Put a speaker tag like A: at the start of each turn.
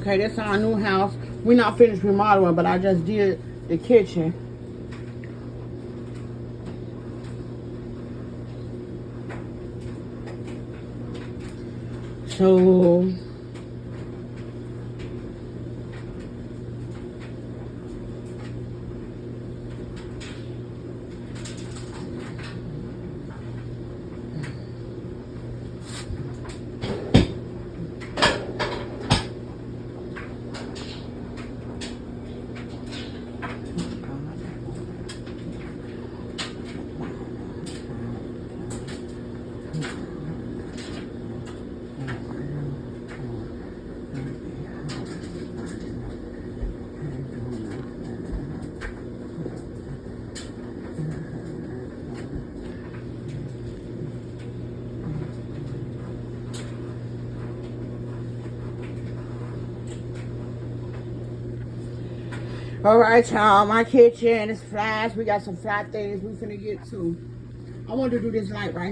A: Okay, this is our new house. We're not finished remodeling, but I just did the kitchen. So all right, y'all. My kitchen is flat. We got some flat things we finna get to. I want to do this light right